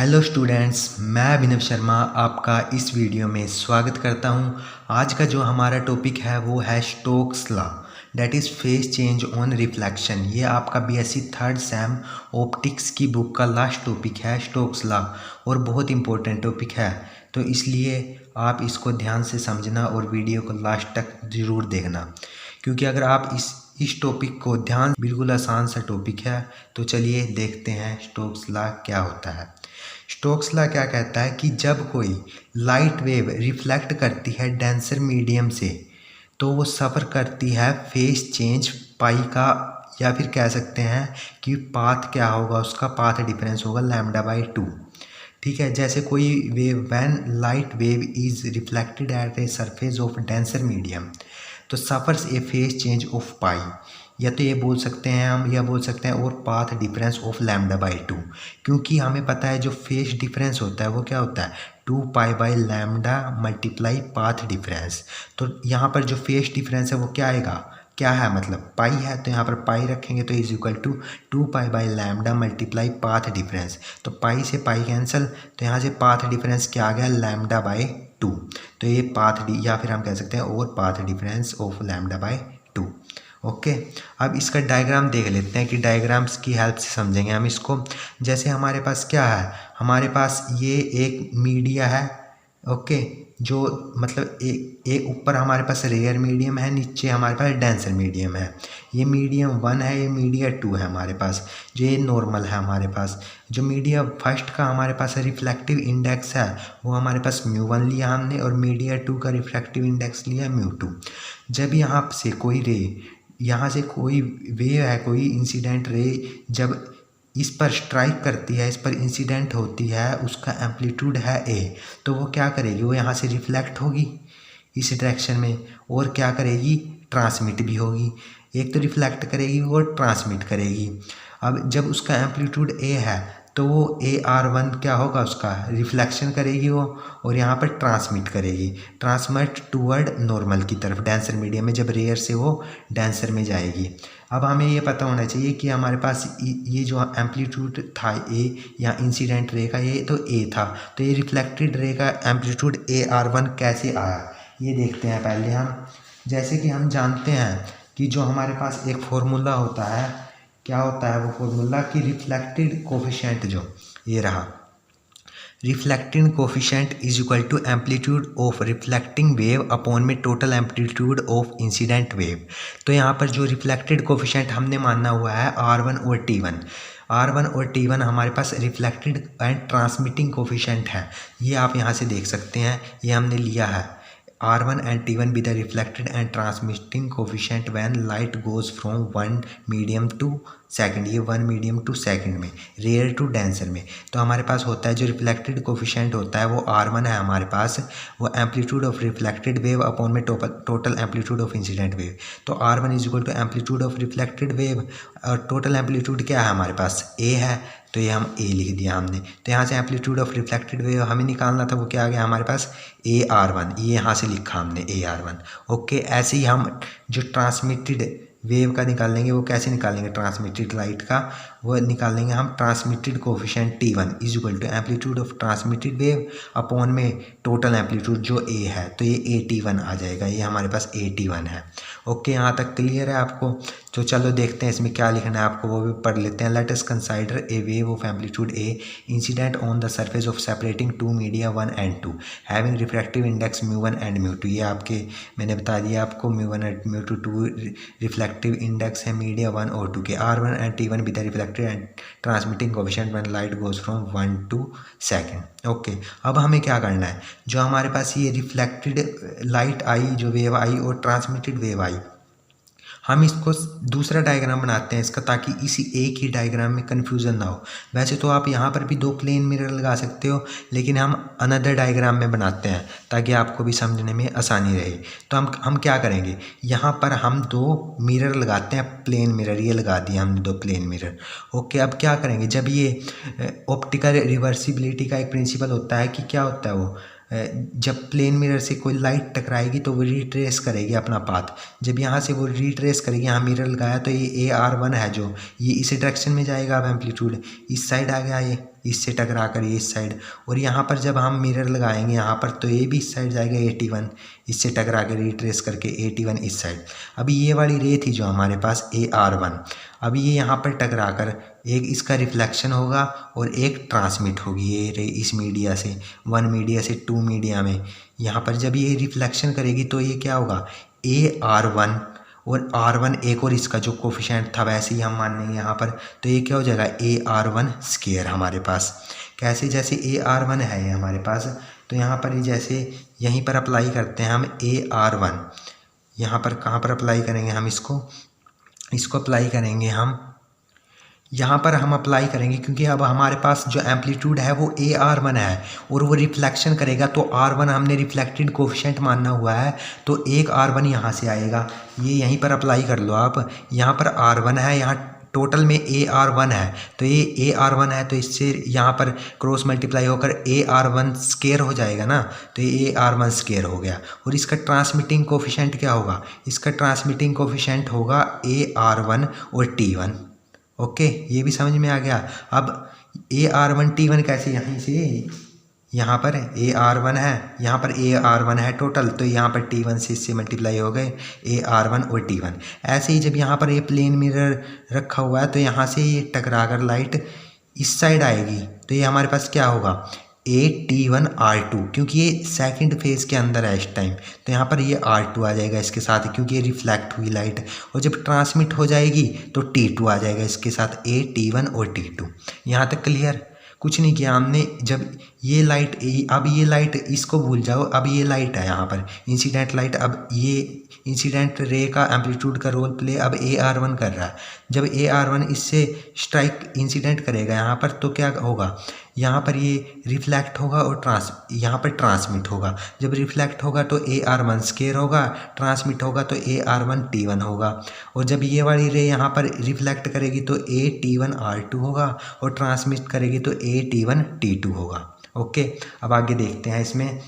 Hello students, मैं अभिनव शर्मा आपका इस वीडियो में स्वागत करता हूं। आज का जो हमारा टॉपिक है वो है Stokes law, that is phase change on reflection. ये आपका बीएससी थर्ड सेम ऑप्टिक्स की बुक का लास्ट टॉपिक है स्टोक्स लॉ, और बहुत इंपॉर्टेंट टॉपिक है, तो इसलिए आप इसको ध्यान से समझना और वीडियो को लास्ट तक ज़रूर देखना, क्योंकि अगर आप इस टॉपिक को ध्यान, बिल्कुल आसान सा टॉपिक है। तो चलिए देखते हैं स्टोक्स लॉ क्या होता है। स्टोक्स लॉ क्या कहता है कि जब कोई लाइट वेव रिफ्लेक्ट करती है डेंसर मीडियम से, तो वो सफ़र करती है फेज चेंज पाई का, या फिर कह सकते हैं कि पाथ क्या होगा, उसका पाथ डिफरेंस होगा λ/2। ठीक है, जैसे कोई wave, when light wave is reflected at a surface of denser medium, तो suffers a phase change of pi, या तो ये बोल सकते हैं हम, या बोल सकते हैं और पाथ डिफरेंस ऑफ λ/2, क्योंकि हमें पता है जो फेज डिफरेंस होता है वो क्या होता है 2π/λ मल्टीप्लाई पाथ डिफरेंस। तो यहाँ पर जो फेज डिफरेंस है वो क्या आएगा, क्या है, मतलब पाई है, तो यहाँ पर पाई रखेंगे तो is equal to 2π/λ multiply path difference. तो पाई से पाई कैंसिल, तो यहाँ से पाथ डिफरेंस क्या आ गया λ/2। तो ये पाथ या फिर हम कह सकते हैं और पाथ डिफरेंस ऑफ λ/2। ओके, अब इसका डायग्राम देख लेते हैं कि डायग्राम्स की हेल्प से समझेंगे हम इसको। जैसे हमारे पास क्या है, हमारे पास ये एक मीडिया है, ओके, जो मतलब एक ऊपर हमारे पास रेयर मीडियम है, नीचे हमारे पास डेंसर मीडियम है। ये मीडियम 1 है, ये मीडियम 2 है हमारे पास, जो ये नॉर्मल है हमारे पास। जो मीडियम फर्स्ट का हमारे पास रिफ्लेक्टिव इंडेक्स है वो हमारे पास μ1 लिया हमने, और मीडियम 2 का रिफ्लेक्टिव इंडेक्स लिया μ2। जब यहाँ से कोई रे, यहाँ से कोई वेव है, कोई इंसिडेंट रे जब इस पर स्ट्राइक करती है, इस पर इंसिडेंट होती है, उसका एम्पलीट्यूड है ए, तो वो क्या करेगी, वो यहाँ से रिफ्लेक्ट होगी इस डायरेक्शन में, और क्या करेगी, ट्रांसमिट भी होगी। एक तो रिफ्लेक्ट करेगी और ट्रांसमिट करेगी। अब जब उसका एम्पलीट्यूड ए है तो वो AR1 क्या होगा, उसका रिफ्लेक्शन करेगी वो, और यहाँ पर ट्रांसमिट करेगी, ट्रांसमिट टूवर्ड नॉर्मल की तरफ डेंसर मीडियम में, जब रेयर से वो डेंसर में जाएगी। अब हमें ये पता होना चाहिए कि हमारे पास ये जो एम्पलीट्यूड था ए, या इंसिडेंट रे का, ये तो ए था, तो ये रिफ्लेक्टेड रे का एम्पलीट्यूड AR1 कैसे आया, ये देखते हैं पहले हम। जैसे कि हम जानते हैं कि जो हमारे पास एक फॉर्मूला होता है, क्या होता है वो फॉर्मूला, कि रिफ्लेक्टेड कोफिशिएंट, जो ये रहा, reflecting coefficient is equal to amplitude of reflecting wave upon में total amplitude of incident wave. तो यहाँ पर जो रिफ्लेक्टेड कोफिशिएंट हमने मानना हुआ है R1 और T1, R1 और T1 हमारे पास रिफ्लेक्टेड एंड ट्रांसमिटिंग कोफिशिएंट है। ये आप यहाँ से देख सकते हैं, ये हमने लिया है R1 and T1 be the reflected and transmitting coefficient when light goes from one medium to second, ये 1 मीडियम टू सेकंड में, रेयर टू डेंसर में। तो हमारे पास होता है जो रिफ्लेक्टेड कोफिशिएंट होता है वो R1 है हमारे पास, वो amplitude of reflected wave upon में total amplitude of incident wave. तो R1 is equal to amplitude of reflected wave, और टोटल एम्पलीट्यूड क्या है हमारे पास, A है, तो ये हम A लिख दिया हमने। तो यहाँ से एम्पलीट्यूड ऑफ रिफ्लेक्टेड वेव हमें निकालना था, वो क्या आ गया हमारे पास AR1, ये यहाँ से लिखा हमने AR1। ओके, ऐसे ही हम जो ट्रांसमिटेड वेव का निकालेंगे, वो कैसे निकालेंगे, ट्रांसमिटेड लाइट का वो निकालेंगे हम, transmitted coefficient T1 is equal to amplitude of transmitted wave upon में टोटल एम्पलीट्यूड जो A है, तो ये AT1 आ जाएगा, ये हमारे पास AT1 है। ओके, यहाँ तक क्लियर है आपको। तो चलो देखते हैं इसमें क्या लिखना है आपको, वो भी पढ़ लेते हैं। Let us consider a wave of amplitude A incident on the surface of separating two media 1 and 2 having refractive index μ1 and μ2। ये आपके मैंने बता दिया आपको, μ1 and μ2 टू रिफ्लेक्टिव इंडेक्स है मीडिया 1 और 2 के। R1 and T1 भी the reflected and transmitting coefficient when light goes from 1 to second. Okay, अब हमें क्या करना है, जो हमारे पास ये रिफ्लेक्टेड लाइट आई, जो वेव आई, और ट्रांसमिटेड वेव आई, हम इसको दूसरा डायग्राम बनाते हैं इसका, ताकि इसी एक ही डायग्राम में कन्फ्यूज़न ना हो। वैसे तो आप यहाँ पर भी 2 प्लेन मिरर लगा सकते हो, लेकिन हम अनदर डायग्राम में बनाते हैं ताकि आपको भी समझने में आसानी रहे। तो हम क्या करेंगे, यहाँ पर हम 2 मिरर लगाते हैं, प्लेन मिरर, ये लगा दिया हमने 2 प्लेन मिरर। ओके, अब क्या करेंगे, जब ये ऑप्टिकल रिवर्सिबिलिटी का एक प्रिंसिपल होता है कि क्या होता है वो, जब प्लेन मिरर से कोई लाइट टकराएगी तो वो रिट्रेस करेगी अपना पाथ। जब यहाँ से वो रिट्रेस करेगी, यहाँ मिरर लगाया तो ये AR1 है जो ये इस डायरेक्शन में जाएगा। अब एम्पलीट्यूड इस साइड आ गया, ये इससे टकरा कर ये इस साइड, और यहाँ पर जब हम मिरर लगाएंगे यहाँ पर तो ये भी इस साइड जाएगा 81, इससे टकरा कर रिट्रेस करके 81 इस साइड। अभी ये वाली रे थी जो हमारे पास AR1, अभी ये यहाँ पर टकरा कर एक इसका रिफ्लेक्शन होगा और एक ट्रांसमिट होगी ये रे इस मीडिया से 1 मीडिया से 2 मीडिया में। यहाँ पर जब ये रिफ्लेक्शन करेगी तो ये क्या होगा AR1 और R1 एक और इसका जो कोफिशिएंट था वैसे ही हम मान लेंगे यहाँ पर, तो ये क्या हो जाएगा AR1 स्क्वायर हमारे पास। कैसे, जैसे AR1 है ये हमारे पास, तो यहाँ पर ये जैसे यहीं पर अप्लाई करते हैं हम AR1, यहाँ पर कहाँ पर अप्लाई करेंगे हम इसको अप्लाई करेंगे हम यहाँ पर हम अप्लाई करेंगे, क्योंकि अब हमारे पास जो एम्पलीट्यूड है वो AR1 है और वो रिफ्लेक्शन करेगा तो R1 हमने रिफ्लेक्टेड कोफिशिएंट मानना हुआ है, तो एक R1 यहाँ से आएगा। ये यहीं पर अप्लाई कर लो आप, यहाँ पर R1 है, यहाँ टोटल में AR1 है, तो ये AR1 है तो इससे यहाँ पर क्रॉस मल्टीप्लाई होकर AR1 स्क्वायर हो जाएगा ना, तो ये AR1 स्क्वायर हो गया। और इसका ट्रांसमिटिंग कोफिशिएंट क्या होगा, इसका ट्रांसमिटिंग कोफिशिएंट होगा AR1 और T1। ओके, ये भी समझ में आ गया। अब AR1 T1 कैसे, यहीं से यहाँ पर AR1 है, यहाँ पर AR1 है टोटल, तो यहाँ पर T1 से इससे मल्टीप्लाई हो गए AR1 और T1। ऐसे ही जब यहाँ पर ये प्लेन मिरर रखा हुआ है तो यहाँ से ये टकरा कर लाइट इस साइड आएगी, तो ये हमारे पास क्या होगा AT1R2, क्योंकि ये सेकंड फेज के अंदर है इस टाइम, तो यहाँ पर ये R2 आ जाएगा इसके साथ, क्योंकि ये रिफ्लेक्ट हुई लाइट, और जब ट्रांसमिट हो जाएगी तो T2 आ जाएगा इसके साथ, AT1 और T2। यहाँ तक क्लियर? कुछ नहीं किया हमने। जब ये लाइट, अब ये लाइट इसको भूल जाओ, अब ये लाइट है यहाँ पर इंसिडेंट लाइट, अब ये इंसिडेंट रे का एम्पलीट्यूड का रोल प्ले अब AR1 कर रहा है। जब AR1 इससे स्ट्राइक इंसिडेंट करेगा यहाँ पर तो क्या होगा, यहाँ पर ये रिफ्लेक्ट होगा और यहाँ पर ट्रांसमिट होगा। जब रिफ्लेक्ट होगा तो AR1 स्क्वायर होगा, ट्रांसमिट होगा तो AR1 T1 होगा। और जब ये वाली रे यहाँ पर रिफ्लेक्ट करेगी तो AT1R2 होगा और ट्रांसमिट करेगी तो AT1 T2 होगा। ओके, अब आगे देखते हैं इसमें।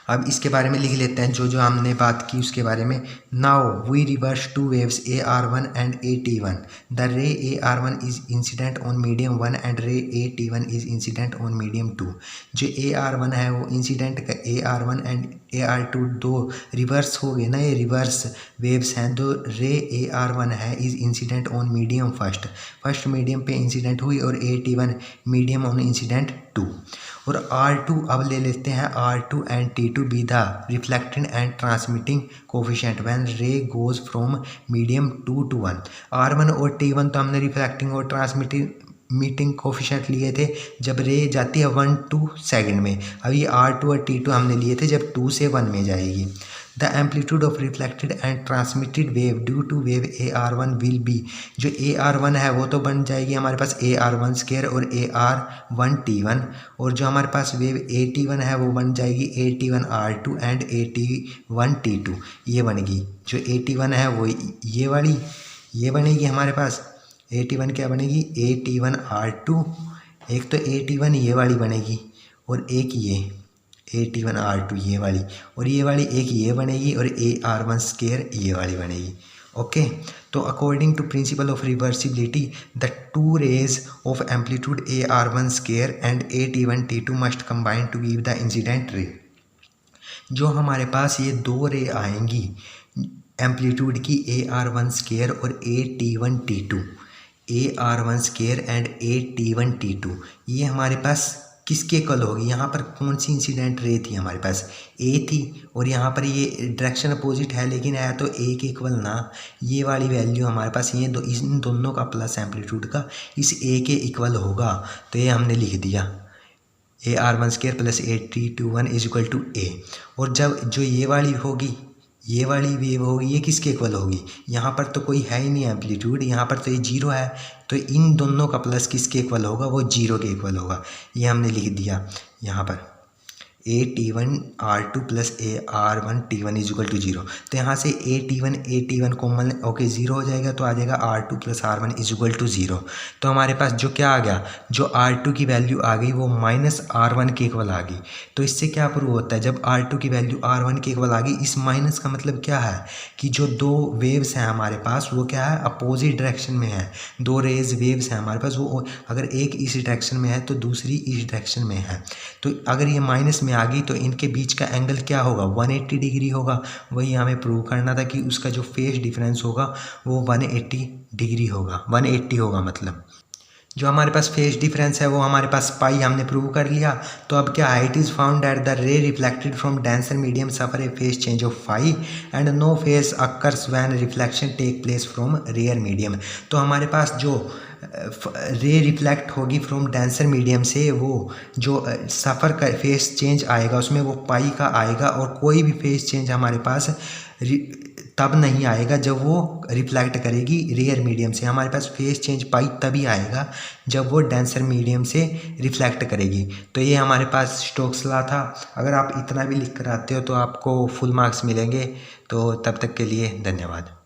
अब इसके बारे में लिख लेते हैं जो जो हमने बात की उसके बारे में। Now we reverse two waves AR1 and AT1। The ray AR1 is incident on medium 1 and ray AT1 is incident on medium 2। जो AR1 है वो इंसिडेंट का AR1 एंड AR2 दो रिवर्स हो गए ना, ये रिवर्स वेव्स हैं। दो रे AR1 है is incident on medium first medium पे इंसिडेंट हुई और AT1 मीडियम ऑन इंसिडेंट 2। और R2 अब ले लेते हैं, R2 and T2 be the reflecting and transmitting coefficient when रे goes from medium 2 to 1। R1 और T1 तो हमने रिफ्लेक्टिंग और ट्रांसमिटिंग कोफिशिएंट लिए थे जब रे जाती है 1 to 2 में। अब ये R2 और T2 हमने लिए थे जब 2 से 1 में जाएगी। The amplitude of reflected and transmitted wave due to wave AR1 will be. जो AR1 है वो तो बन जाएगी हमारे पास AR1 स्क्वायर और AR1 T1, और जो हमारे पास वेव AT1 है वो बन जाएगी AT1R2 एंड AT1 T2। ये बनेगी जो AT1 है वो ये बनेगी हमारे पास। AT1 क्या बनेगी AT1R2, एक तो AT1 ये वाली बनेगी और एक ये AT1R2 ये वाली, और ये वाली एक ये बनेगी और AR1 स्क्वायर ये वाली बनेगी। ओके, तो according to principle of reversibility the two rays of amplitude AR1 square and AT1 T2 must combine to give the incident ray. जो हमारे पास ये दो रे आएंगी एम्पलीट्यूड की AR1 स्क्वायर और AT1 T2, AR1 square and AT1 T2, ये हमारे पास किसके इक्वल होगी। यहाँ पर कौन सी इंसिडेंट रे थी हमारे पास A थी, और यहाँ पर ये डायरेक्शन अपोजिट है लेकिन है तो A के इक्वल ना। ये वाली वैल्यू हमारे पास ये इन दोनों का प्लस एम्पलीट्यूड का इस A के इक्वल होगा, तो ये हमने लिख दिया AR1 square plus AT21 is equal to A। और जब जो ये वाली होगी, ये वाली वेव होगी, ये किसके इक्वल होगी, यहाँ पर तो कोई है ही नहीं एम्पलीट्यूड, यहाँ पर तो ये 0 है, तो इन दोनों का प्लस किसके इक्वल होगा, वो 0 के इक्वल होगा। ये हमने लिख दिया यहाँ पर A T one R two plus A R one T one is equal to zero. तो यहाँ से A T one common okay zero हो जाएगा, तो आ जाएगा R two plus R one is equal to zero. तो हमारे पास जो क्या आ गया, जो आर टू की वैल्यू आ गई वो माइनस आर वन के इक्वल आ गई। तो इससे क्या प्रूव होता है, जब आर टू की वैल्यू आर वन के इक्वल आ गई, इस माइनस का मतलब क्या है कि जो दो वेव्स हैं हमारे पास वो क्या है, अपोजिट डायरेक्शन में है। दो रेज वेव्स हैं हमारे पास, वो अगर एक इस डायरेक्शन में है तो दूसरी इस डायरेक्शन में है। तो अगर ये माइनस में आ गई तो इनके बीच का एंगल क्या होगा, 180 डिग्री होगा। वही हमें प्रूव करना था कि उसका जो फेज डिफरेंस होगा वो 180 डिग्री होगा, 180 होगा मतलब। जो हमारे पास फेज डिफरेंस है वो हमारे पास पाई हमने प्रूव कर लिया। तो अब क्या है, it is found that the ray reflected from denser medium suffer a phase change of phi and no phase occurs when reflection take place from rare medium. तो हमारे पास जो रे रिफ्लेक्ट होगी फ्रॉम डेंसर मीडियम से, वो जो सफ़र का फेज चेंज आएगा उसमें वो पाई का आएगा, और कोई भी फेज चेंज हमारे पास तब नहीं आएगा जब वो रिफ्लेक्ट करेगी रेयर मीडियम से। हमारे पास फेज चेंज पाई तभी आएगा जब वो डेंसर मीडियम से रिफ्लेक्ट करेगी। तो ये हमारे पास स्टोक्स लॉ था। अगर आप इतना भी लिख कर आते हो तो आपको फुल मार्क्स मिलेंगे। तो तब तक के लिए धन्यवाद।